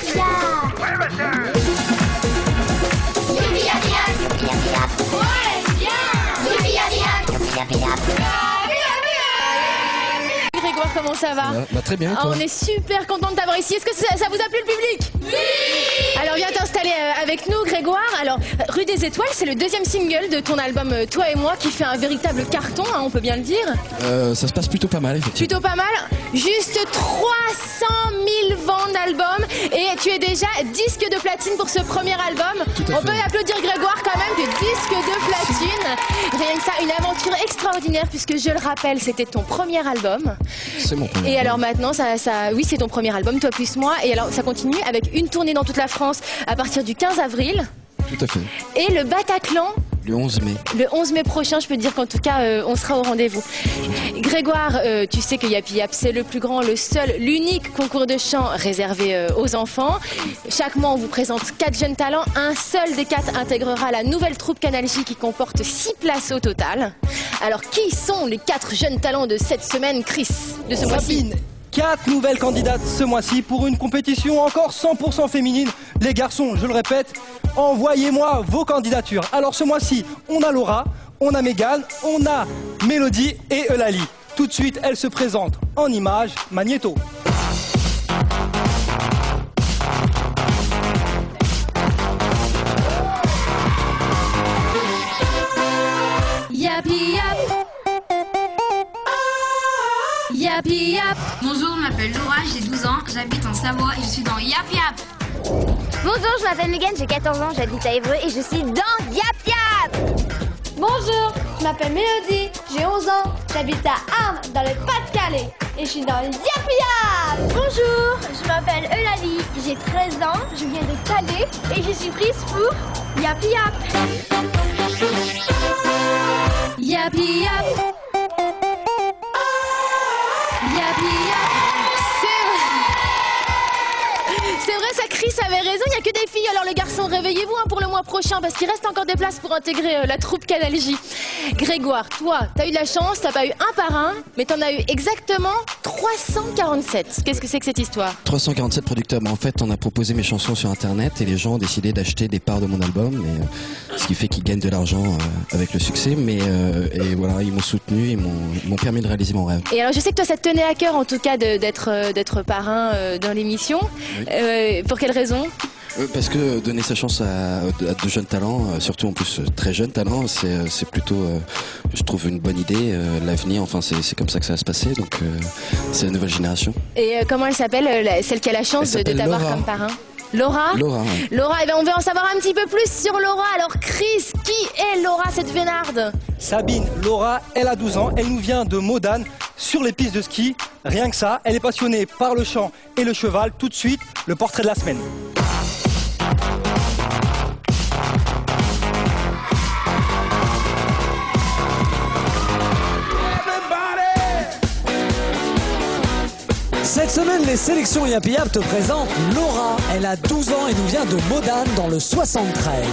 Yapia. Ouais, ma sœur. Youpi yapi yap. Youpi yapi yap. Ouais, bien. Youpi yapi yap. Youpi yapi yap. Grégoire, comment ça va? Très bien. On est super content de t'avoir ici. Est-ce que ça vous a plu le public? Oui. Alors viens t'installer avec nous, Grégoire. Alors Rue des Étoiles, c'est le deuxième single de ton album Toi et moi qui fait un véritable carton, hein, on peut bien le dire. Ça se passe plutôt pas mal, effectivement. Plutôt pas mal. Juste 300 000 ventes d'albums et tu es déjà disque de platine pour ce premier album. On peut applaudir Grégoire quand même, que disque de platine. Rien que ça, une aventure extraordinaire puisque je le rappelle, c'était ton premier album. C'est mon premier. Et alors maintenant, oui, c'est ton premier album, Toi plus moi. Et alors ça continue avec une tournée dans toute la France à partir du 15 avril. Tout à fait. Et le Bataclan. Le 11 mai. Le 11 mai prochain, je peux te dire qu'en tout cas, on sera au rendez-vous. Grégoire, tu sais que Yapi Yap, c'est le plus grand, le seul, l'unique concours de chant réservé aux enfants. Chaque mois, on vous présente 4 jeunes talents. Un seul des 4 intégrera la nouvelle troupe Canal J qui comporte 6 places au total. Alors, qui sont les 4 jeunes talents de cette semaine, Chris, de ce mois-ci? 4 nouvelles candidates ce mois-ci pour une compétition encore 100% féminine. Les garçons, je le répète, envoyez-moi vos candidatures. Alors ce mois-ci, on a Laura, on a Mégane, on a Mélodie et Eulalie. Tout de suite, elles se présentent en images, Magnéto. Yapi Yap. Yapi Yap. Bonjour, je m'appelle Laura, j'ai 12 ans, j'habite en Savoie et je suis dans Yapi Yap. Bonjour, je m'appelle Mégane, j'ai 14 ans, j'habite à Évreux et je suis dans Yap Yap. Bonjour, je m'appelle Mélodie, j'ai 11 ans, j'habite à Arles, dans le Pas-de-Calais et je suis dans Yap Yap. Bonjour, je m'appelle Eulalie, j'ai 13 ans, je viens de Calais et je suis prise pour Yapi Yap. Yapi Yap. Yapi Yap. C'est vrai, ça Chris avait raison, il n'y a que des filles. Alors les garçons, réveillez-vous pour le mois prochain parce qu'il reste encore des places pour intégrer la troupe Canal J. Grégoire, toi, t'as eu de la chance, t'as pas eu un par un, mais t'en as eu exactement 347. Qu'est-ce que c'est que cette histoire? 347 producteurs. En fait, on a proposé mes chansons sur Internet et les gens ont décidé d'acheter des parts de mon album, ce qui fait qu'ils gagnent de l'argent avec le succès. Et voilà, ils m'ont soutenu, ils m'ont permis de réaliser mon rêve. Et alors, je sais que toi, ça te tenait à cœur, en tout cas, d'être parrain dans l'émission. Oui. Pour quelle raison? Parce que donner sa chance à de jeunes talents, surtout en plus très jeunes talents, c'est plutôt, je trouve, une bonne idée. L'avenir, enfin, c'est comme ça que ça va se passer. Donc, c'est la nouvelle génération. Et comment elle s'appelle, celle qui a la chance de t'avoir comme parrain? Laura. Laura, oui. Laura, eh bien, on veut en savoir un petit peu plus sur Laura. Alors Chris, qui est Laura, cette vénarde? Sabine, Laura, elle a 12 ans, elle nous vient de Modane, sur les pistes de ski. Rien que ça, elle est passionnée par le chant et le cheval. Tout de suite, le portrait de la semaine. Cette semaine, les sélections Yapi Yap te présentent Laura. Elle a 12 ans et nous vient de Modane dans le 73.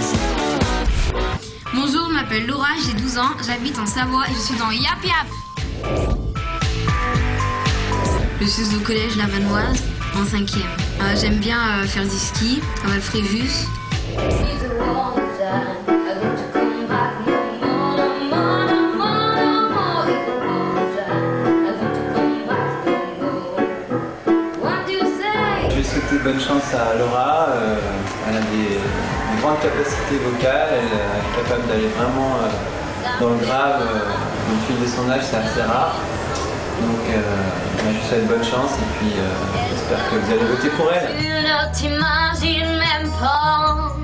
Bonjour, je m'appelle Laura, j'ai 12 ans, j'habite en Savoie et je suis dans Yapi Yap. Je suis au collège La Vanoise, en 5e. J'aime bien faire du ski, comme le Fréjus. Bonne chance à Laura, elle a des grandes capacités vocales, elle est capable d'aller vraiment dans le grave au fil de son âge, c'est assez rare. Donc je lui souhaite bonne chance et puis j'espère que vous allez voter pour elle. Tu ne t'imagines même pas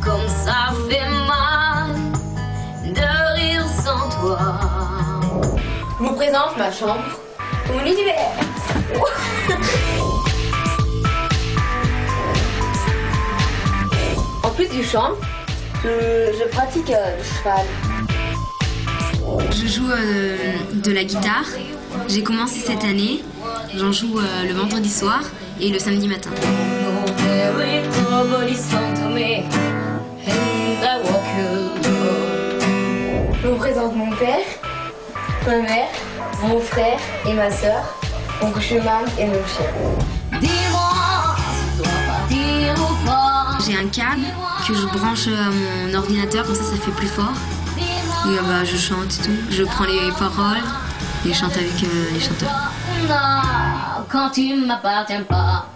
comme ça fait mal de rire sans toi. Je vous présente ma chambre, mon univers. En plus du chant, je pratique le cheval. Je joue de la guitare. J'ai commencé cette année. J'en joue le vendredi soir et le samedi matin. Je vous présente mon père, ma mère, mon frère et ma soeur, mon chemin et mon chien. Dis-moi j'ai un câble que je branche à mon ordinateur, comme ça fait plus fort. Et bah, je chante et tout. Je prends les paroles et je chante avec les chanteurs. Non, quand tu m'appartiens pas.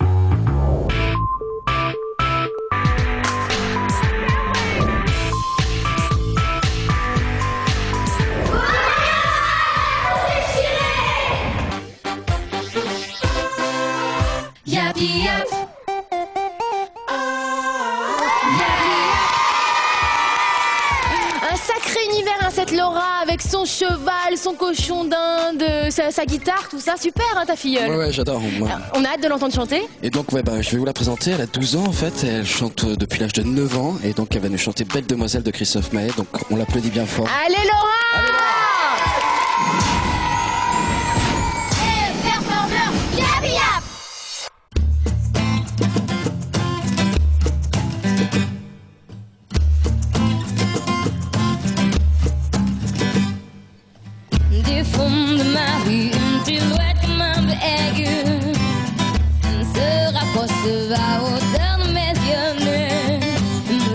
Yapi yap. Un sacré univers, hein, cette Laura, avec son cheval, son cochon d'Inde, sa guitare, tout ça. Super, hein, ta filleule. Ouais, j'adore. On a hâte de l'entendre chanter. Et donc, ouais, je vais vous la présenter. Elle a 12 ans, en fait. Elle chante depuis l'âge de 9 ans. Et donc, elle va nous chanter Belle Demoiselle de Christophe Maé. Donc, on l'applaudit bien fort. Allez, Laura! Allez, Laura! Du fond de ma rue, une silhouette comme un peu aiguë se rapproche, se va à hauteur de mes yeux nus.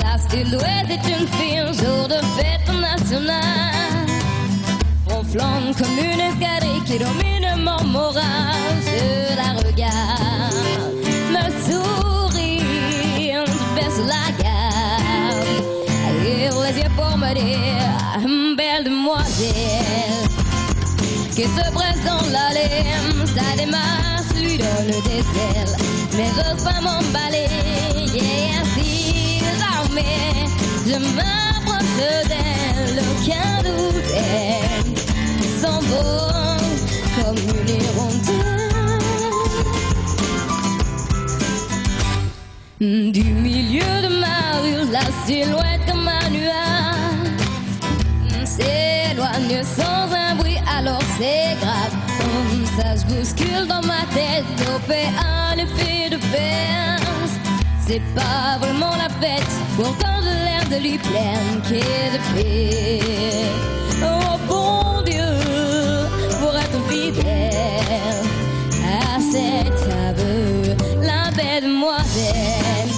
La silhouette est une fille, un jour de fête nationale, ronflante comme une escadrille qui domine mon moral. Je la regarde, me sourit, je baisse la garde, et les yeux pour me dire, belle demoiselle, qui se présente l'allée, sa démarche lui donne des ailes, mais j'ose pas m'emballer, et ainsi désormais, je m'approche d'elle, aucun doute, elle s'envole comme une hirondelle. Du milieu de ma rue, la silhouette comme un nuage s'éloigne sans un bruit, alors c'est grave. Ça se bouscule dans ma tête, dopé un effet de perse. C'est pas vraiment la fête, pourtant j'ai l'air de lui plaire, qu'est de paix. Oh bon Dieu, pour être fidèle à cet aveu, la belle demoiselle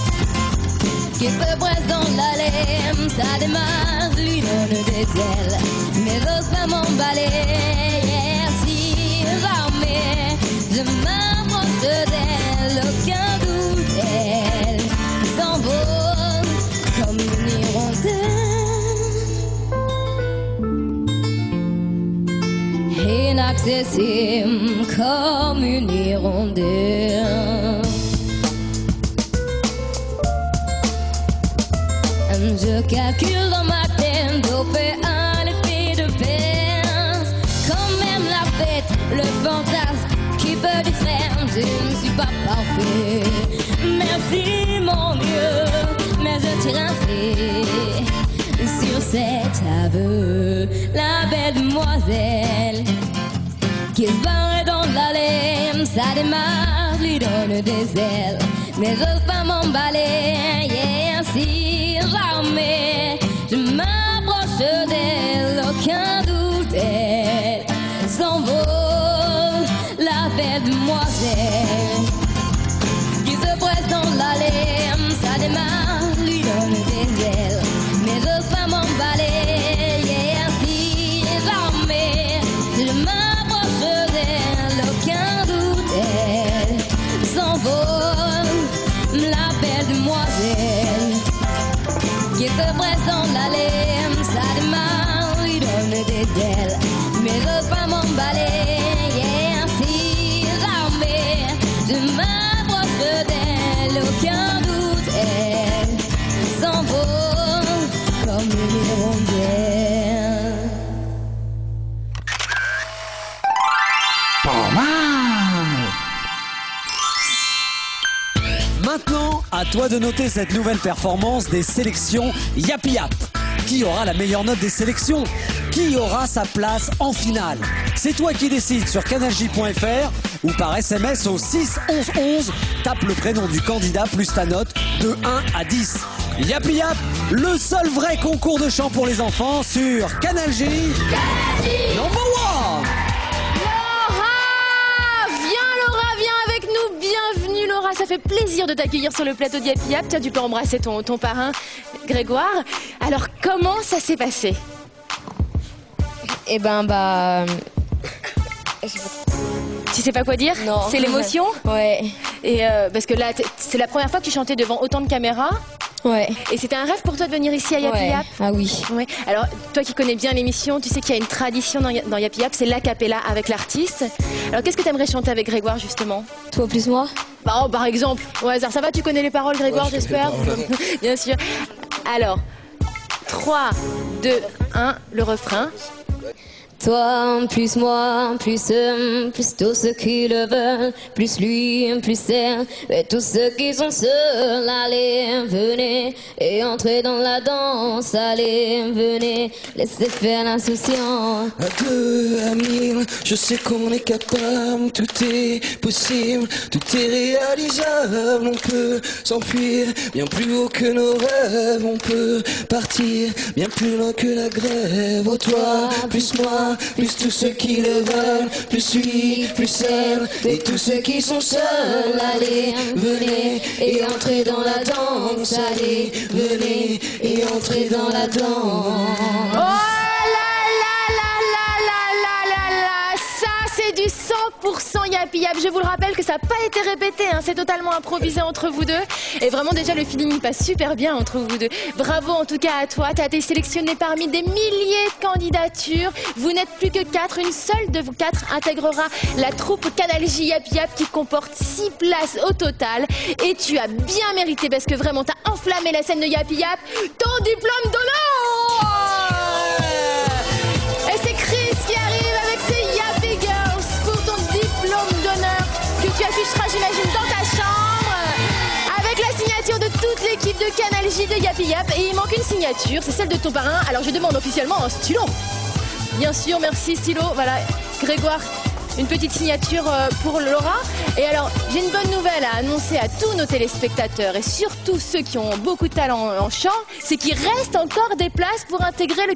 qui se présente l'allée, sa démarche lui donne des ailes, mais j'ose pas m'emballer, et si jamais je m'approche d'elle, aucun doute, elle s'envole comme une hirondelle, inaccessible comme une hirondelle. Je calcule dans ma tête, dopé un effet de perse, quand même la fête, le fantasme qui peut distraire, je ne suis pas parfait. Merci mon Dieu, mais je tire ainsi sur cet aveu, la belle demoiselle qui va dans l'allée, sa démarche lui donne des ailes, mais j'ose pas m'emballer, et ainsi jamais je m'approche d'elle, aucun doute, elle s'envole, la belle demoiselle qui se présente l'allée, sa démarche lui donne des ailes, mais j'ose pas m'emballer, et ainsi jamais je m'approche d'elle, aucun doute, elle s'envole, la belle demoiselle qui se présente l'allée, sa démarche lui donne des ailes, mais j'ose pas m'emballer, et ainsi jamais je m'approche d'elle, aucun doute, elle s'envole comme une hirondelle. Pas mal. Maintenant, à toi de noter cette nouvelle performance des sélections Yapi Yap. Qui aura la meilleure note des sélections? Qui aura sa place en finale? C'est toi qui décides sur canalj.fr ou par SMS au 6 11 11. Tape le prénom du candidat plus ta note de 1 à 10. Yapi Yap, le seul vrai concours de chant pour les enfants sur Canal J. Number one. Laura, viens avec nous, bienvenue Laura, ça ça fait plaisir de t'accueillir sur le plateau de Yapi Yap. Tiens, tu peux embrasser ton parrain, Grégoire. Alors, comment ça s'est passé? Eh ben, Tu sais pas quoi dire? Non. C'est l'émotion? Ouais. Et parce que là, c'est la première fois que tu chantais devant autant de caméras. Ouais. Et c'était un rêve pour toi de venir ici à Yapi Yap? Ah oui. Ouais. Alors, toi qui connais bien l'émission, tu sais qu'il y a une tradition dans Yapi Yap, c'est l'acapella avec l'artiste. Alors, qu'est-ce que tu aimerais chanter avec Grégoire, justement? Toi plus moi? Bah, par exemple, au hasard. Ça va, tu connais les paroles, Grégoire, j'espère? Bien sûr. Alors, 3, 2, 1, le refrain. Toi, plus moi, plus tous ceux qui le veulent, plus lui, plus elle, et tous ceux qui sont seuls, allez, venez, et entrez dans la danse, allez, venez, laissez faire l'insouciance. À 2, à 1000, je sais qu'on est capable, tout est possible, tout est réalisable, on peut s'enfuir bien plus haut que nos rêves, on peut partir bien plus loin que la grève. Oh toi, plus moi, plus tous ceux qui le veulent, plus lui, plus elle, et tous ceux qui sont seuls, allez, venez, et entrez dans la danse, allez, venez, et entrez dans la danse. Oh là là là là là là là, ça c'est du 100% Yapi Yap. Je vous le rappelle que ça n'a pas été répété, hein. C'est totalement improvisé entre vous deux. Et vraiment déjà le feeling passe super bien entre vous deux. Bravo en tout cas à toi, tu as été sélectionné parmi des milliers de candidatures. Vous n'êtes plus que 4, une seule de vous 4 intégrera la troupe Canal J Yapi Yap qui comporte 6 places au total. Et tu as bien mérité parce que vraiment tu as enflammé la scène de Yapi Yap. Ton diplôme d'honneur! Et c'est Chris qui arrive avec ses Yapi Girls pour ton diplôme d'honneur que tu afficheras, j'imagine, dans ta chambre avec la signature de toute l'équipe de Canal J de Yapi Yap. Et il manque une signature, c'est celle de ton parrain. Alors je demande officiellement un stylo. Bien sûr, merci stylo. Voilà, Grégoire, une petite signature pour Laura. Et alors, j'ai une bonne nouvelle à annoncer à tous nos téléspectateurs et surtout ceux qui ont beaucoup de talent en chant, c'est qu'il reste encore des places pour intégrer le